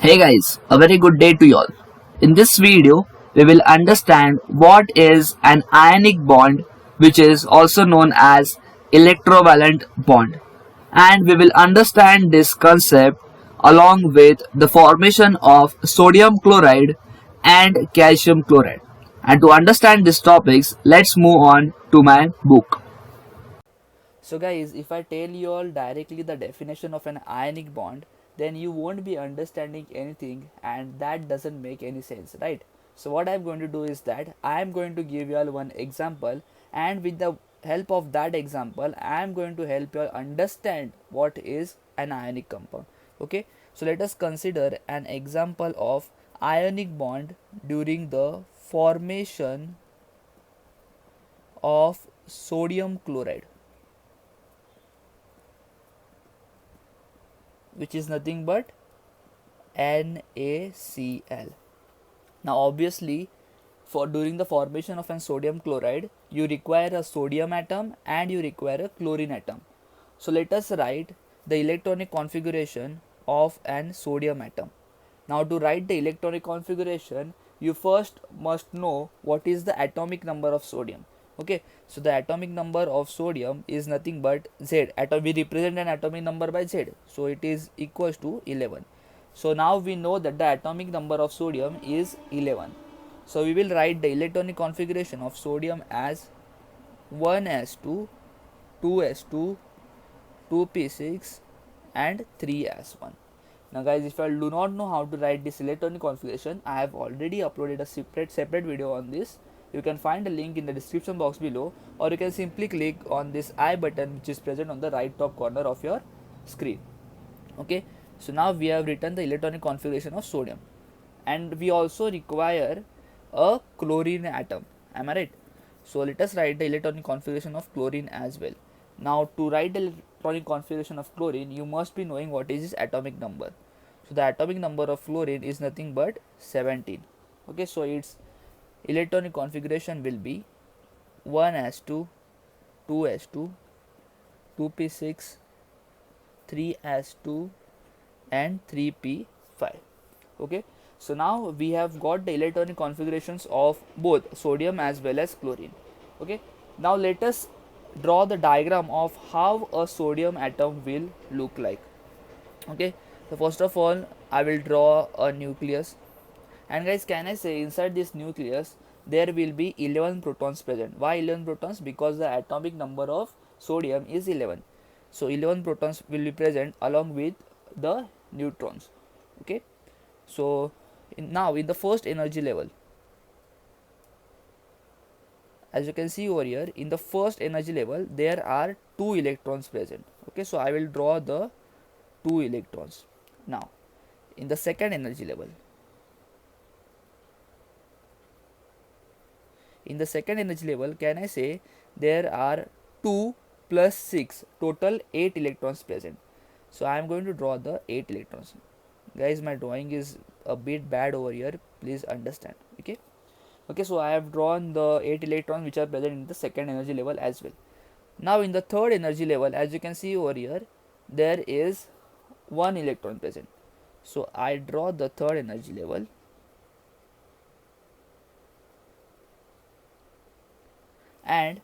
Hey guys, a very good day to you all. In this video, we will understand what is an ionic bond, which is also known as electrovalent bond. And we will understand this concept along with the formation of sodium chloride and calcium chloride. And to understand these topics, let's move on to my book. So guys, if I tell you all directly the definition of an ionic bond, then you won't be understanding anything and that doesn't make any sense, right? So what I'm going to do is that I'm going to give you all one example, and with the help of that example, I'm going to help you all understand what is an ionic compound. Okay? So let us consider an example of ionic bond during the formation of sodium chloride, which is nothing but NaCl. Now obviously, for during the formation of an sodium chloride, you require a sodium atom and you require a chlorine atom. So let us write the electronic configuration of an sodium atom. Now to write the electronic configuration, you first must know what is the atomic number of sodium. Okay, so the atomic number of sodium is nothing but Z. We represent an atomic number by Z, so it is equals to 11. So now we know that the atomic number of sodium is 11. So we will write the electronic configuration of sodium as 1s2, 2s2, 2p6 and 3s1. Now guys, if you do not know how to write this electronic configuration, I have already uploaded a separate video on this. You can find a link in the description box below, or you can simply click on this I button which is present on the right top corner of your screen. Okay, so now we have written the electronic configuration of sodium, and we also require a chlorine atom. Am I right? So let us write the electronic configuration of chlorine as well. Now to write the electronic configuration of chlorine, you must be knowing what is its atomic number. So the atomic number of fluorine is nothing but 17. Okay, so its electronic configuration will be 1s2, 2s2, 2p6, 3s2 and 3p5. Okay, so now we have got the electronic configurations of both sodium as well as chlorine. Okay, now let us draw the diagram of how a sodium atom will look like. Okay, so first of all I will draw a nucleus, and guys, can I say inside this nucleus there will be 11 protons present. Why 11 protons? Because the atomic number of sodium is 11, so 11 protons will be present along with the neutrons. Okay, so now in the first energy level, as you can see over here, in the first energy level there are 2 electrons present. Okay, so I will draw the 2 electrons. Now in the second energy level, can I say there are 2 plus 6, total 8 electrons present. So I am going to draw the 8 electrons. Guys, my drawing is a bit bad over here, please understand. Okay, so I have drawn the 8 electrons which are present in the second energy level as well. Now in the third energy level, as you can see over here, there is 1 electron present. So I draw the third energy level, and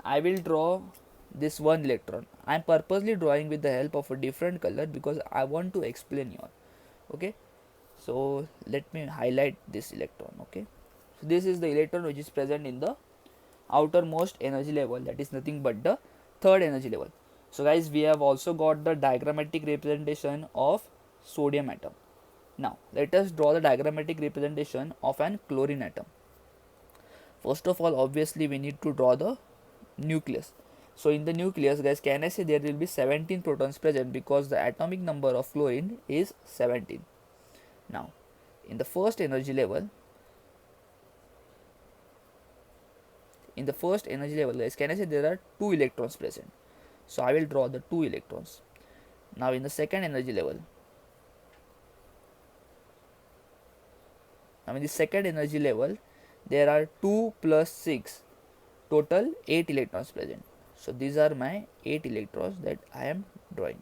I will draw this 1 electron. I am purposely drawing with the help of a different color because I want to explain you all. Okay, so let me highlight this electron. Okay, so this is the electron which is present in the outermost energy level, that is nothing but the third energy level. So guys, we have also got the diagrammatic representation of sodium atom. Now let us draw the diagrammatic representation of an chlorine atom. First of all, obviously we need to draw the nucleus. So in the nucleus, guys, can I say there will be 17 protons present because the atomic number of fluorine is 17. Now in the first energy level, guys, can I say there are 2 electrons present. So I will draw the 2 electrons. Now in the second energy level, there are 2 plus 6, total 8 electrons present. So these are my 8 electrons that I am drawing.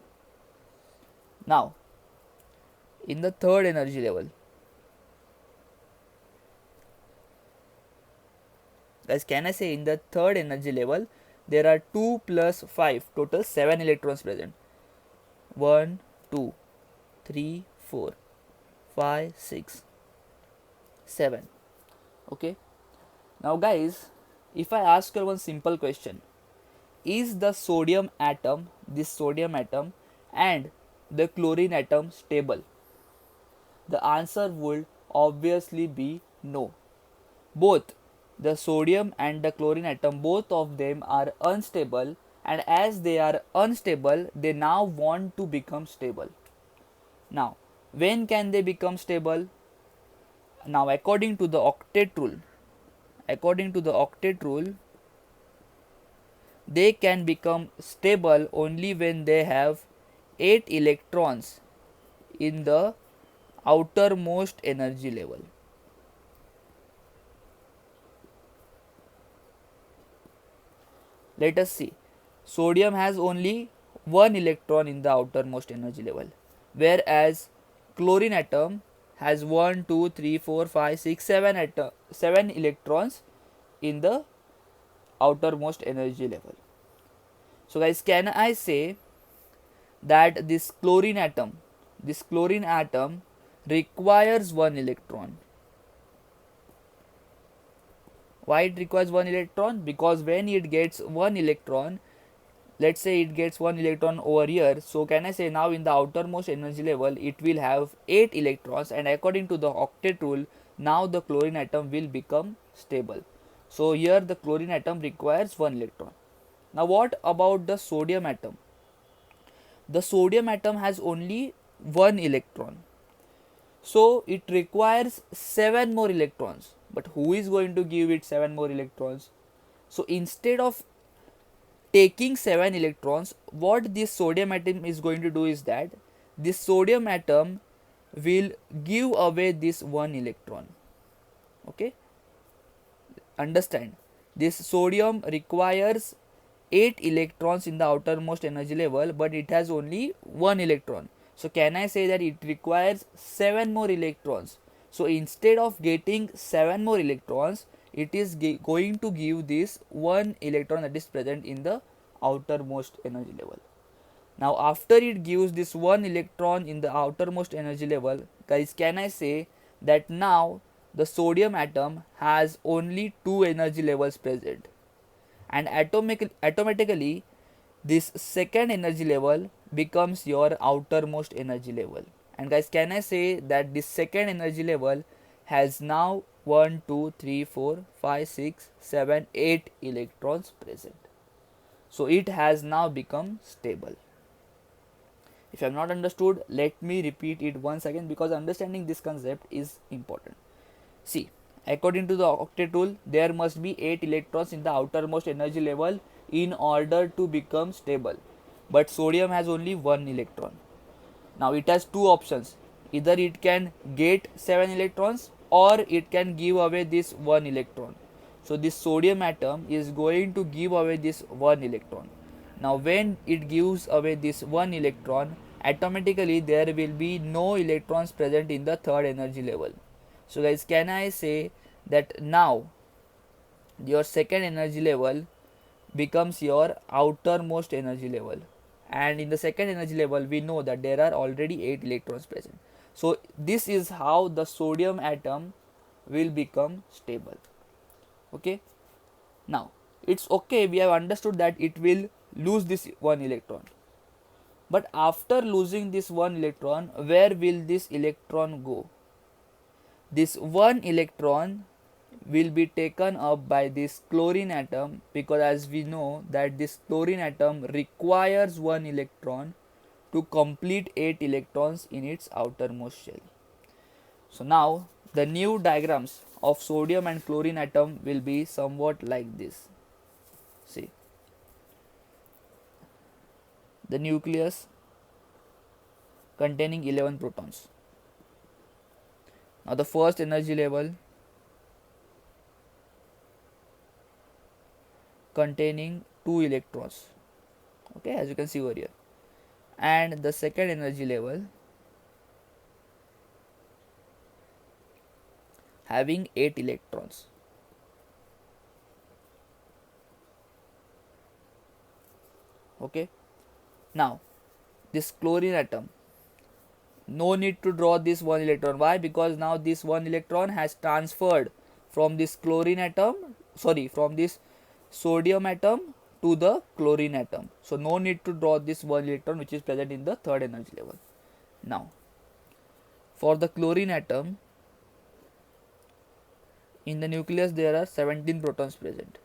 Now in the third energy level. Guys, can I say in the third energy level there are 2 plus 5, total 7 electrons present. 1, 2, 3, 4, 5, 6, 7. Okay. Now guys, if I ask you one simple question, is the sodium atom, this sodium atom and the chlorine atom stable? The answer would obviously be no. Both the sodium and the chlorine atom, both of them are unstable, and as they are unstable, they now want to become stable. Now, when can they become stable? Now, according to the octet rule, they can become stable only when they have 8 electrons in the outermost energy level. Let us see. Sodium has only 1 electron in the outermost energy level, whereas chlorine atom has 1, 2, 3, 4, 5, 6, 7 electrons in the outermost energy level. So guys, can I say that this chlorine atom requires 1 electron? Why it requires 1 electron? Because when it gets 1 electron, let's say it gets 1 electron over here, so can I say now in the outermost energy level it will have 8 electrons, and according to the octet rule, now the chlorine atom will become stable. So here the chlorine atom requires 1 electron. Now what about the sodium atom? The sodium atom has only 1 electron, so it requires 7 more electrons. But who is going to give it 7 more electrons? So instead of taking 7 electrons, what this sodium atom is going to do is that this sodium atom will give away this 1 electron. Okay, understand, this sodium requires 8 electrons in the outermost energy level, but it has only 1 electron. So can I say that it requires 7 more electrons? So instead of getting 7 more electrons, it is going to give this 1 electron that is present in the outermost energy level. Now after it gives this 1 electron in the outermost energy level, guys, can I say that now the sodium atom has only 2 energy levels present, and automatically this second energy level becomes your outermost energy level. And guys, can I say that this second energy level has now 1, 2, 3, 4, 5, 6, 7, 8 electrons present. So it has now become stable. If I have not understood, let me repeat it once again, because understanding this concept is important. See, according to the octet rule, there must be 8 electrons in the outermost energy level in order to become stable. But sodium has only 1 electron. Now it has two options. Either it can get 7 electrons or it can give away this 1 electron. So this sodium atom is going to give away this 1 electron. Now when it gives away this 1 electron, automatically there will be no electrons present in the third energy level. So guys, can I say that now your second energy level becomes your outermost energy level, and in the second energy level we know that there are already 8 electrons present. So this is how the sodium atom will become stable. Okay, now it's okay, we have understood that it will lose this 1 electron, but after losing this 1 electron, where will this electron go? This 1 electron will be taken up by this chlorine atom, because as we know that this chlorine atom requires 1 electron to complete 8 electrons in its outermost shell. So now the new diagrams of sodium and chlorine atom will be somewhat like this. See, the nucleus containing 11 protons. Now the first energy level containing 2 electrons, okay, as you can see over here, and the second energy level having 8 electrons. Okay, now this chlorine atom, no need to draw this one electron. Why? Because now this one electron has transferred from this chlorine atom, from this sodium atom to the chlorine atom. So no need to draw this one electron which is present in the third energy level. Now for the chlorine atom, in the nucleus there are 17 protons present.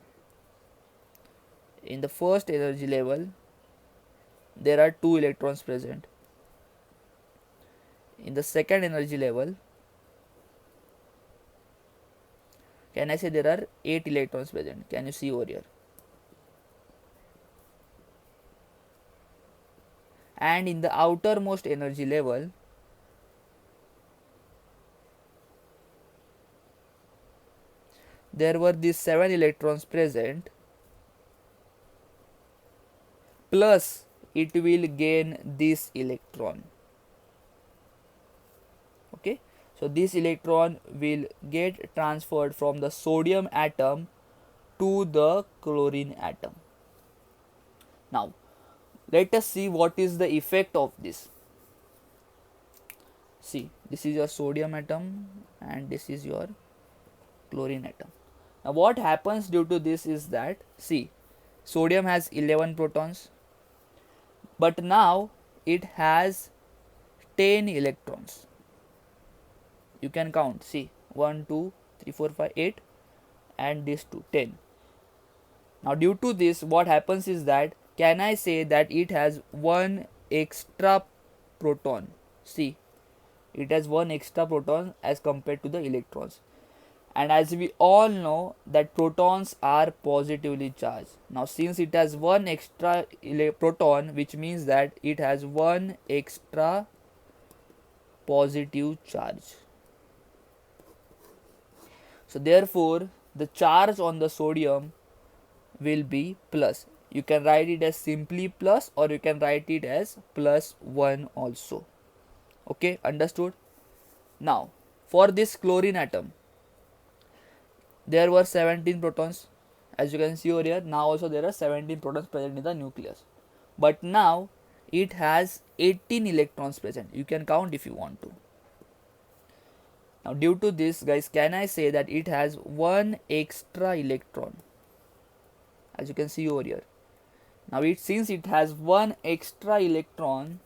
In the first energy level there are 2 electrons present. In the second energy level, can I say there are 8 electrons present? Can you see over here? And in the outermost energy level, there were these 7 electrons present, plus it will gain this electron. Okay, so this electron will get transferred from the sodium atom to the chlorine atom. Now let us see what is the effect of this. See, this is your sodium atom and this is your chlorine atom. Now what happens due to this is that, see, sodium has 11 protons, but now it has 10 electrons. You can count, see, 1, 2, 3, 4, 5, 8 and this 2, 10. Now due to this, what happens is that, can I say that it has one extra proton? See, it has one extra proton as compared to the electrons. And as we all know that protons are positively charged. Now since it has one extra proton, which means that it has one extra positive charge. So therefore the charge on the sodium will be plus. You can write it as simply plus, or you can write it as +1 also. Okay, understood? Now for this chlorine atom, there were 17 protons, as you can see over here. Now also there are 17 protons present in the nucleus, but now it has 18 electrons present. You can count if you want to. Now due to this, guys, can I say that it has one extra electron, as you can see over here. Now since it has one extra electron,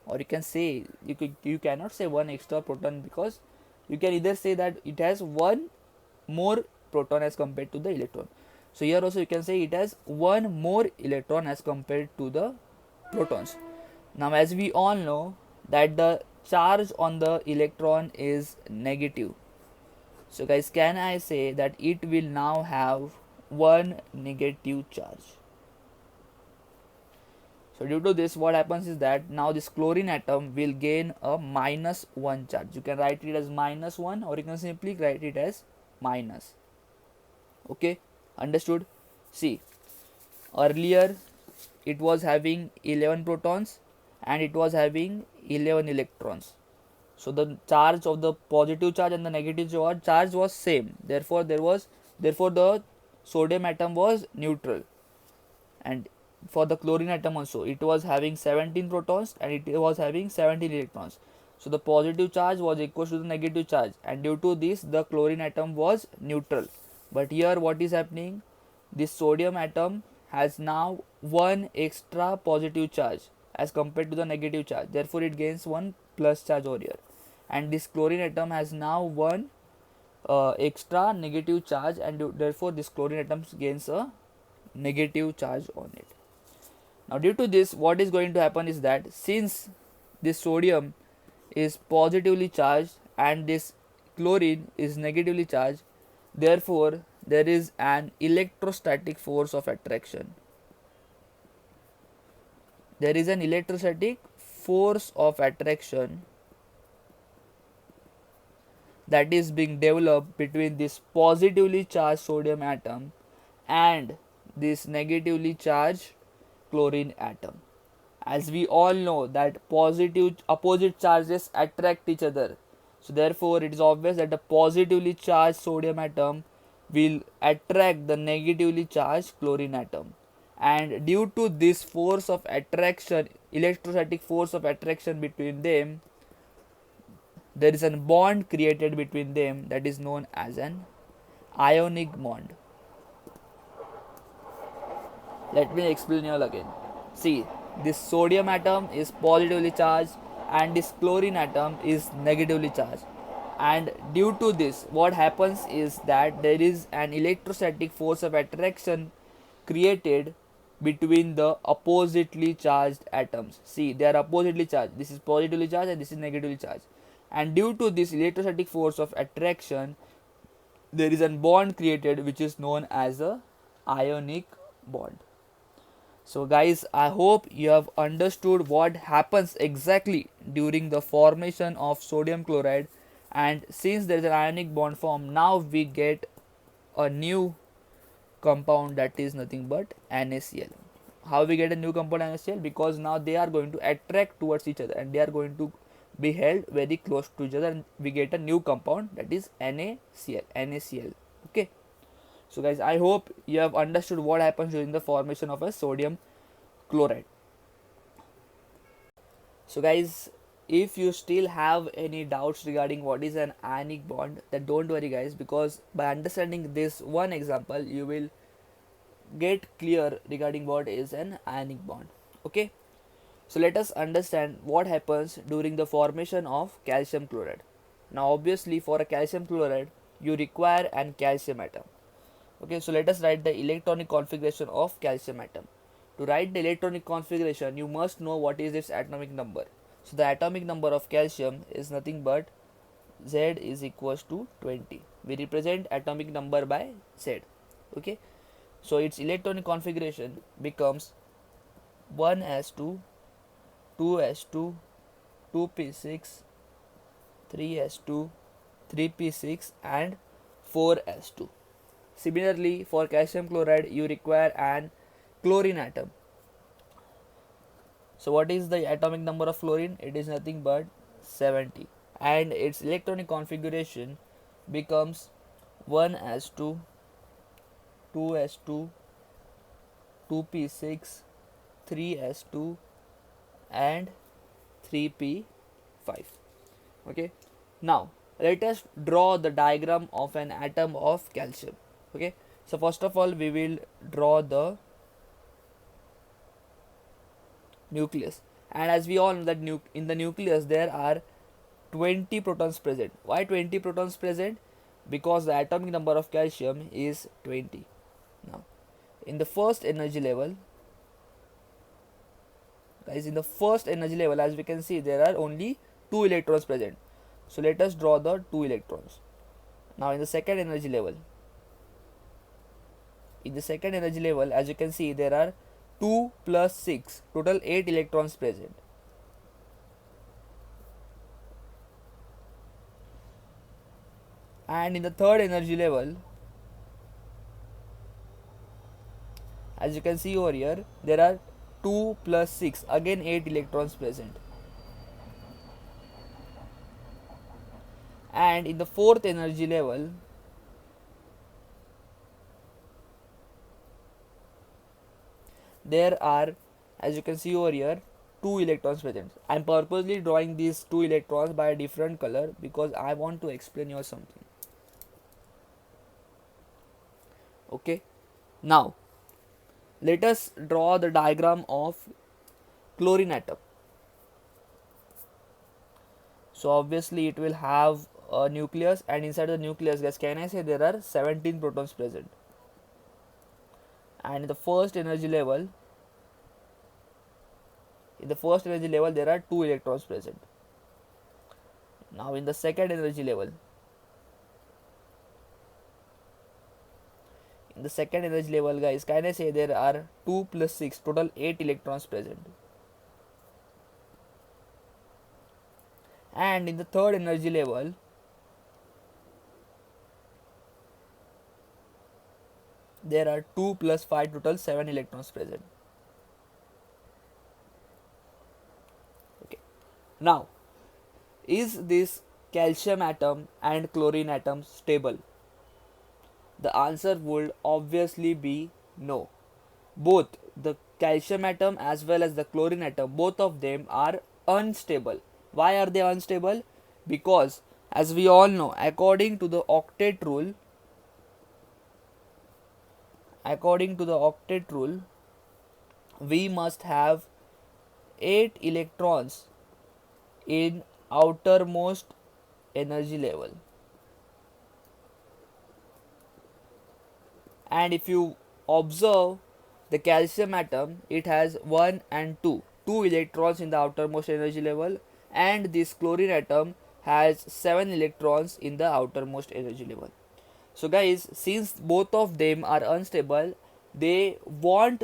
or you can say, you cannot say one extra proton, because you can either say that it has one more proton as compared to the electron. So here also you can say it has one more electron as compared to the protons. Now as we all know that the charge on the electron is negative. So guys, can I say that it will now have one negative charge? So due to this, what happens is that now this chlorine atom will gain a -1 charge. You can write it as -1, or you can simply write it as minus. Okay, understood? See, earlier it was having 11 protons and it was having 11 electrons. So the charge of the positive charge and the negative charge was same. Therefore the sodium atom was neutral. And for the chlorine atom also, it was having 17 protons and it was having 17 electrons. So the positive charge was equal to the negative charge, and due to this the chlorine atom was neutral. But here what is happening? This sodium atom has now one extra positive charge as compared to the negative charge. Therefore it gains one plus charge over here. And this chlorine atom has now one extra negative charge, and therefore this chlorine atom gains a negative charge on it. Now due to this, what is going to happen is that, since this sodium is positively charged and this chlorine is negatively charged, therefore there is an electrostatic force of attraction. There is an electrostatic force of attraction that is being developed between this positively charged sodium atom and this negatively charged chlorine atom. as we all know that positive opposite charges attract each other. So therefore it is obvious that the positively charged sodium atom will attract the negatively charged chlorine atom, and due to this force of attraction, electrostatic force of attraction between them, there is a bond created between them that is known as an ionic bond. Let me explain you all again. See, this sodium atom is positively charged and this chlorine atom is negatively charged. And due to this, what happens is that there is an electrostatic force of attraction created between the oppositely charged atoms. See, they are oppositely charged. This is positively charged and this is negatively charged. And due to this electrostatic force of attraction, there is a bond created which is known as a ionic bond. So guys, I hope you have understood what happens exactly during the formation of sodium chloride, and since there is an ionic bond formed, now we get a new compound that is nothing but NaCl. How we get a new compound NaCl? Because now they are going to attract towards each other and they are going to be held very close to each other, and we get a new compound that is NaCl. Okay. So guys, I hope you have understood what happens during the formation of a sodium chloride. So guys, if you still have any doubts regarding what is an ionic bond, then don't worry guys, because by understanding this one example, you will get clear regarding what is an ionic bond. Okay. So let us understand what happens during the formation of calcium chloride. Now obviously for a calcium chloride, you require an calcium atom. Okay, so let us write the electronic configuration of calcium atom. To write the electronic configuration, you must know what is its atomic number. So the atomic number of calcium is nothing but Z is equals to 20. We represent atomic number by Z. Okay, so its electronic configuration becomes 1s2, 2s2, 2p6, 3s2, 3p6 and 4s2. Similarly, for calcium chloride, you require an chlorine atom. So what is the atomic number of fluorine? It is nothing but 70, and its electronic configuration becomes 1s2, 2s2, 2p6, 3s2 and 3p5. Okay, now let us draw the diagram of an atom of calcium. Okay, so first of all we will draw the nucleus, and as we all know that in the nucleus there are 20 protons present. Why 20 protons present? Because the atomic number of calcium is 20. Now in the first energy level, guys, in the first energy level, as we can see, there are only 2 electrons present. So let us draw the 2 electrons. Now in the second energy level, as you can see, there are 2 plus 6, total 8 electrons present. And in the third energy level, as you can see over here, there are 2 plus 6, again 8 electrons present. And in the fourth energy level, there are, as you can see over here, 2 electrons present. I am purposely drawing these 2 electrons by a different color because I want to explain you something. Okay, now let us draw the diagram of chlorine atom. So obviously it will have a nucleus, and inside the nucleus, guys, can I say there are 17 protons present. And in the first energy level, there are 2 electrons present. Now in the second energy level, guys, can I say there are 2 plus 6, total 8 electrons present. And in the third energy level, there are 2 plus 5, total 7 electrons present. Now, is this calcium atom and chlorine atom stable? The answer would obviously be no. Both the calcium atom as well as the chlorine atom, both of them are unstable. Why are they unstable? Because as we all know, according to the octet rule, we must have 8 electrons in outermost energy level. And if you observe the calcium atom, it has 1 and 2 electrons in the outermost energy level, and this chlorine atom has 7 electrons in the outermost energy level. So guys, since both of them are unstable, they want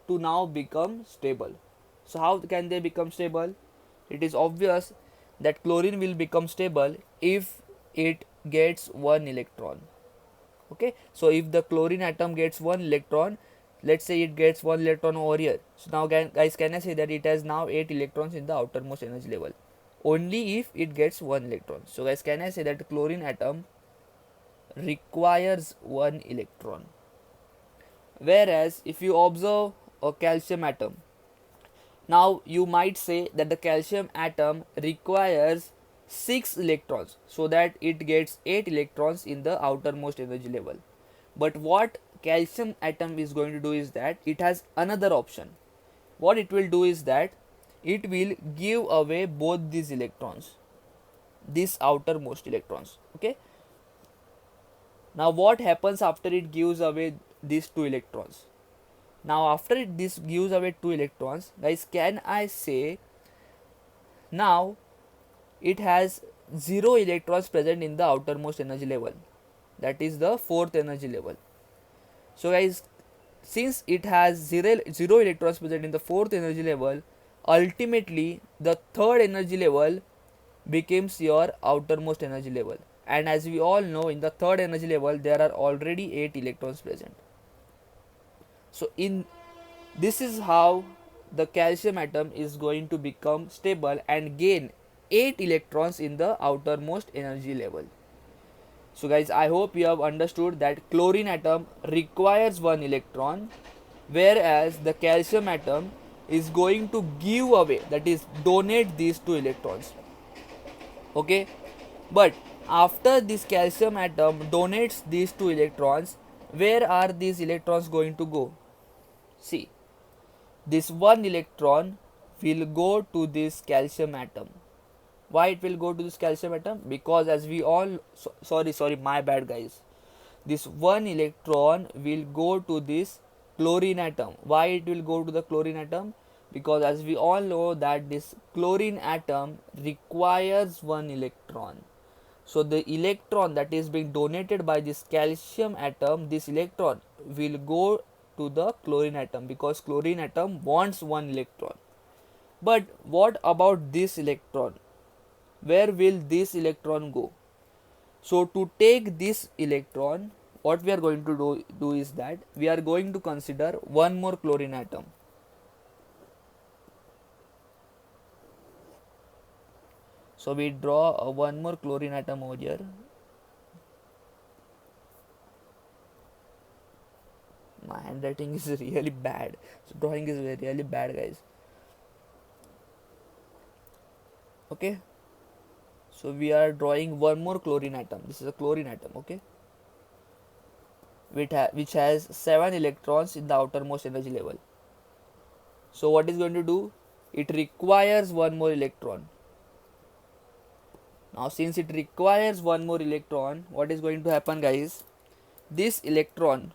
to now become stable. So how can they become stable? It is obvious that chlorine will become stable if it gets 1 electron. Okay, so if the chlorine atom gets 1 electron, let's say it gets 1 electron over here. So now guys, can I say that it has now 8 electrons in the outermost energy level? Only if it gets 1 electron. So guys, can I say that the chlorine atom requires 1 electron? Whereas if you observe a calcium atom, now you might say that the calcium atom requires 6 electrons so that it gets 8 electrons in the outermost energy level. But what calcium atom is going to do is that it has another option. What it will do is that it will give away both these electrons, these outermost electrons. Okay, now what happens after it gives away these 2 electrons? Now after this gives away 2 electrons, guys, can I say now it has 0 electrons present in the outermost energy level, that is the 4th energy level. So guys, since it has 0 electrons present in the 4th energy level, ultimately the 3rd energy level becomes your outermost energy level, and as we all know, in the 3rd energy level there are already 8 electrons present. So in this is how the calcium atom is going to become stable and gain 8 electrons in the outermost energy level. So guys, I hope you have understood that chlorine atom requires 1 electron, whereas the calcium atom is going to give away, that is donate these 2 electrons. Okay, but after this calcium atom donates these 2 electrons, where are these electrons going to go? See, this 1 electron will go to this calcium atom. Why it will go to this calcium atom? Because as we all sorry my bad guys, this 1 electron will go to this chlorine atom. Why it will go to the chlorine atom? Because as we all know that this chlorine atom requires 1 electron. So the electron that is being donated by this calcium atom, this electron will go to the chlorine atom because chlorine atom wants 1 electron. But what about this electron? Where will this electron go? So to take this electron, what we are going to do is that we are going to consider 1 more chlorine atom. So we draw a 1 more chlorine atom over here. My handwriting is really bad. So drawing is really bad, guys. Okay. So we are drawing 1 more chlorine atom. This is a chlorine atom, okay, which has 7 electrons in the outermost energy level. So what is going to do? It requires 1 more electron. Now since it requires 1 more electron, what is going to happen, guys? This electron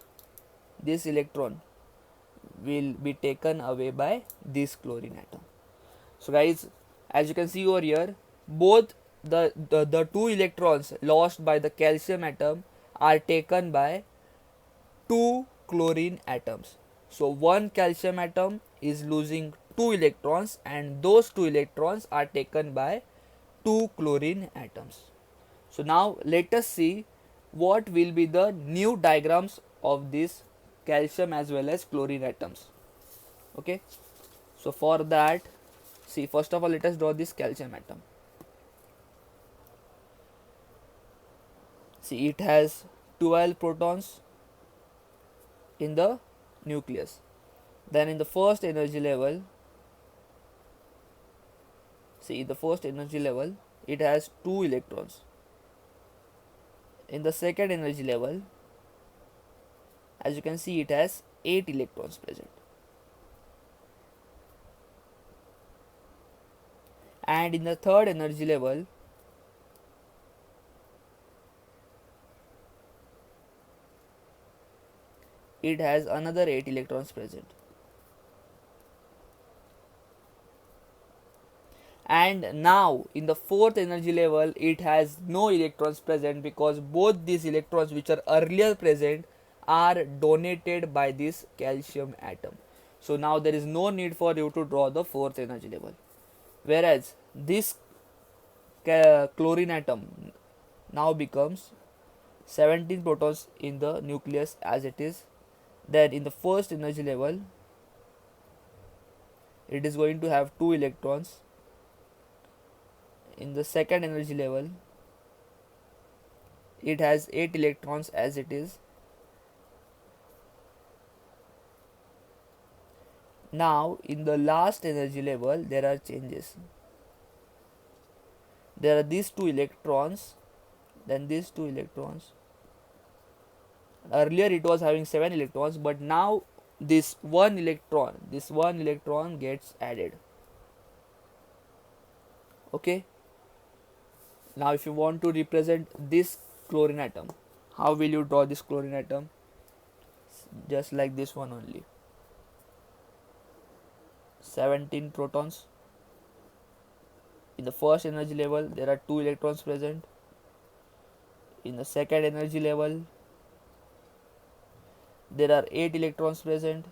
will be taken away by this chlorine atom. So guys, as you can see over here, both the 2 electrons lost by the calcium atom are taken by 2 chlorine atoms. So 1 calcium atom is losing 2 electrons and those 2 electrons are taken by 2 chlorine atoms. So now let us see what will be the new diagrams of this calcium as well as chlorine atoms. Okay, so for that, See, first of all, let us draw this calcium atom. See, it has 12 protons in the nucleus. Then in the first energy level, see, the first energy level, it has 2 electrons. In the second energy level, as you can see, it has 8 electrons present. And in the third energy level, it has another 8 electrons present. And now in the fourth energy level, it has no electrons present, because both these electrons which are earlier present are donated by this calcium atom. So now there is no need for you to draw the fourth energy level. Whereas this chlorine atom now becomes 17 protons in the nucleus as it is. Then in the first energy level, it is going to have 2 electrons. In the second energy level, it has 8 electrons as it is. Now in the last energy level, there are changes. There are these 2 electrons, then these 2 electrons. Earlier it was having 7 electrons, but now this one electron gets added. Okay. Now if you want to represent this chlorine atom, how will you draw this chlorine atom? Just like this one only. 17 protons. In the first energy level, there are 2 electrons present. In the second energy level, there are 8 electrons present.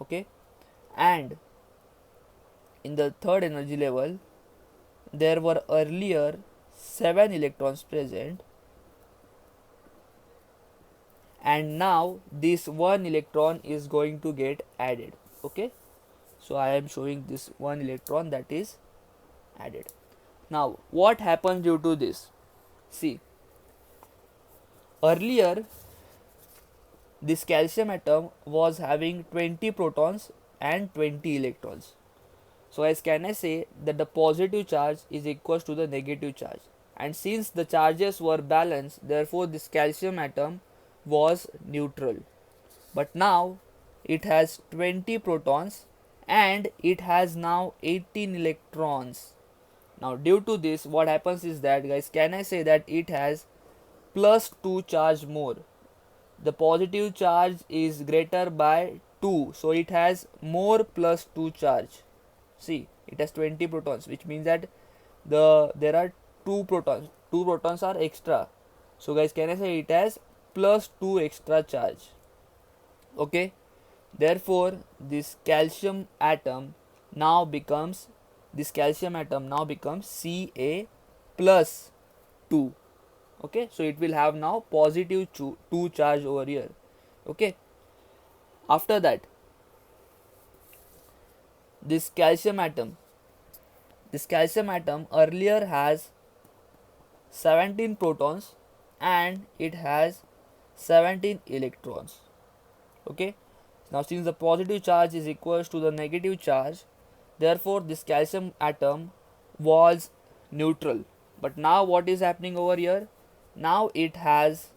Okay. And in the third energy level, there were earlier 7 electrons present, and now this one electron is going to get added. Okay, so I am showing this one electron that is added. Now what happens due to this? See, earlier this calcium atom was having 20 protons and 20 electrons. So as can I say that the positive charge is equal to the negative charge, and since the charges were balanced, therefore this calcium atom was neutral. But now it has 20 protons and it has now 18 electrons. Now due to this, what happens is that, guys, can I say that it has plus 2 charge more. The positive charge is greater by 2, so it has more plus 2 charge. See, it has 20 protons, which means that there are 2 protons. 2 protons are extra. So guys, can I say it has plus 2 extra charge. Okay. Therefore, this calcium atom now becomes Ca plus 2. Okay. So it will have now positive 2 charge over here. Okay. After that, this calcium atom earlier has 17 protons and it has 17 electrons. Okay. Now since the positive charge is equal to the negative charge, therefore this calcium atom was neutral. But now what is happening over here? Now it has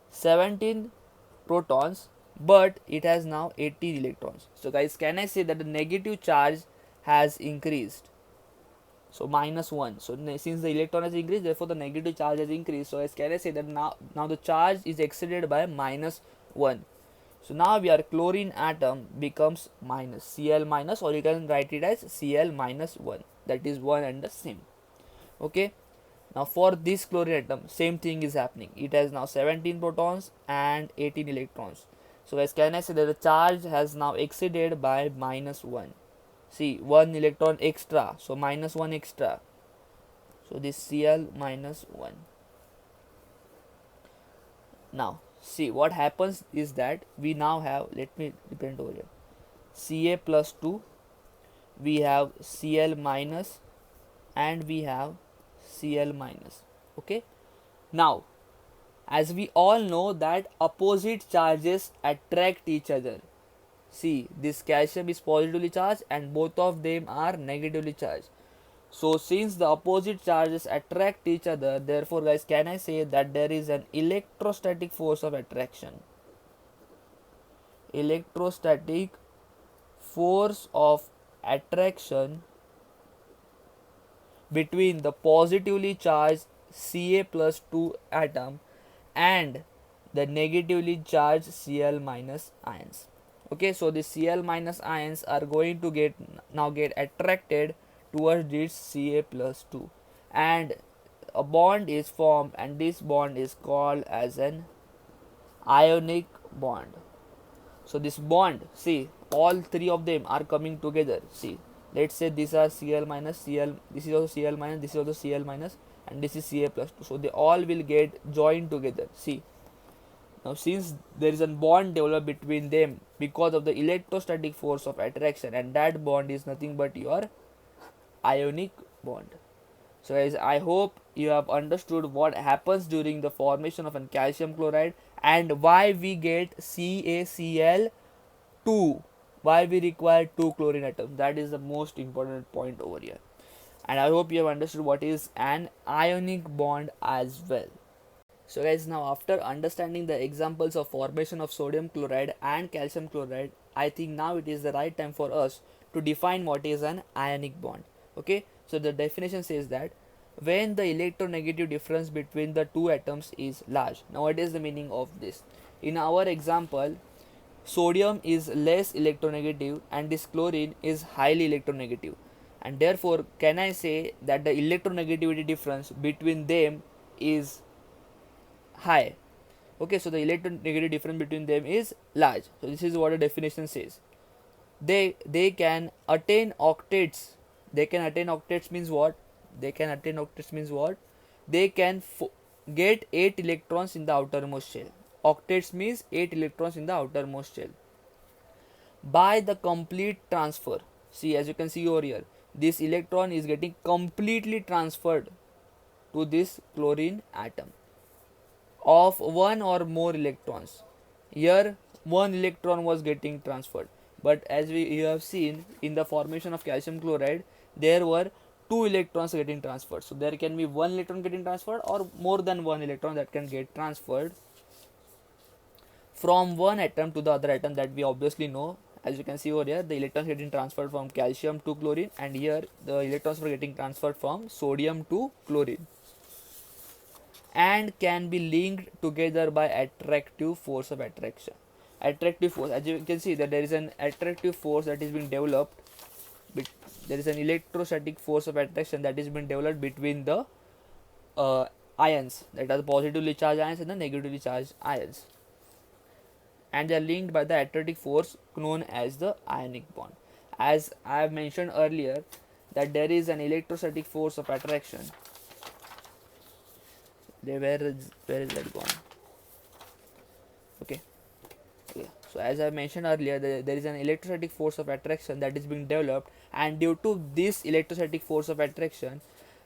17 protons, but it has now 18 electrons. So guys, can I say that the negative charge has increased? So minus 1. So since the electron has increased, therefore the negative charge has increased. So as can I say that now the charge is exceeded by minus 1. So now our chlorine atom becomes minus Cl minus, or you can write it as Cl minus 1. That is one and the same. Okay. Now for this chlorine atom, same thing is happening. It has now 17 protons and 18 electrons. So as can I say that the charge has now exceeded by minus 1. See, 1 electron extra, so minus 1 extra. So this Cl minus 1. Now see what happens is that we now have, let me represent over here, Ca plus 2, we have Cl minus, and we have Cl minus. Okay, now as we all know that opposite charges attract each other. See, this calcium is positively charged and both of them are negatively charged. So since the opposite charges attract each other, therefore guys, can I say that there is an electrostatic force of attraction? Electrostatic force of attraction between the positively charged Ca plus 2 atom and the negatively charged Cl minus ions. Okay, so the Cl minus ions are going to get attracted towards this Ca plus 2, and a bond is formed, and this bond is called as an ionic bond. So this bond, see, all three of them are coming together. See, let's say these are Cl minus, Cl, this is also Cl minus, this is also Cl minus, and this is Ca plus 2. So they all will get joined together. See, now since there is a bond developed between them because of the electrostatic force of attraction, and that bond is nothing but your ionic bond. So guys, I hope you have understood what happens during the formation of a calcium chloride and why we get CaCl2, why we require 2 chlorine atoms. That is the most important point over here. And I hope you have understood what is an ionic bond as well. So guys, now after understanding the examples of formation of sodium chloride and calcium chloride, I think now it is the right time for us to define what is an ionic bond. Okay, so the definition says that when the electronegative difference between the two atoms is large. Now what is the meaning of this? In our example, sodium is less electronegative and this chlorine is highly electronegative, and therefore can I say that the electronegativity difference between them is high. Okay, so the electronegative difference between them is large. So this is what the definition says. They can attain octets. They can attain octets means what? They can attain octets means what? They can get 8 electrons in the outermost shell. Octets means 8 electrons in the outermost shell. By the complete transfer. See, as you can see over here, this electron is getting completely transferred to this chlorine atom of one or more electrons. Here one electron was getting transferred, but as you have seen in the formation of calcium chloride, there were 2 electrons getting transferred. So there can be 1 electron getting transferred or more than 1 electron that can get transferred from one atom to the other atom, that we obviously know. As you can see over here, the electrons getting transferred from calcium to chlorine, and here the electrons were getting transferred from sodium to chlorine, and can be linked together by attractive force of attraction. Attractive force, as you can see that there is an attractive force that is being developed. There is an electrostatic force of attraction that is being developed between the ions, that are the positively charged ions and the negatively charged ions, and they are linked by the attractive force known as the ionic bond. As I have mentioned earlier that there is an electrostatic force of attraction. Where is that gone? Okay. So as I mentioned earlier, there is an electrostatic force of attraction that is being developed, and due to this electrostatic force of attraction,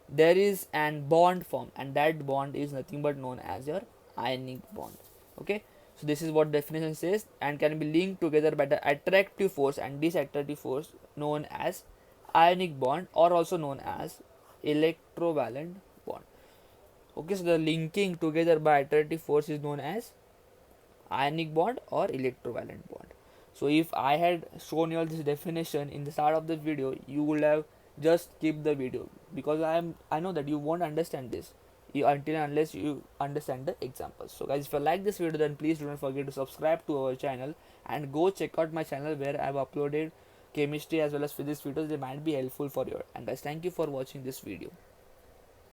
there is an bond formed, and that bond is nothing but known as your ionic bond. Okay, so this is what definition says, and can be linked together by the attractive force, and this attractive force known as ionic bond, or also known as electrovalent bond. Okay, so the linking together by attractive force is known as ionic bond or electrovalent bond. So if I had shown you all this definition in the start of the video, you would have just skip the video, because I know that you won't understand this until unless you understand the examples. So guys, if you like this video, then please do not forget to subscribe to our channel and go check out my channel where I have uploaded chemistry as well as physics videos. They might be helpful for you. And guys, thank you for watching this video.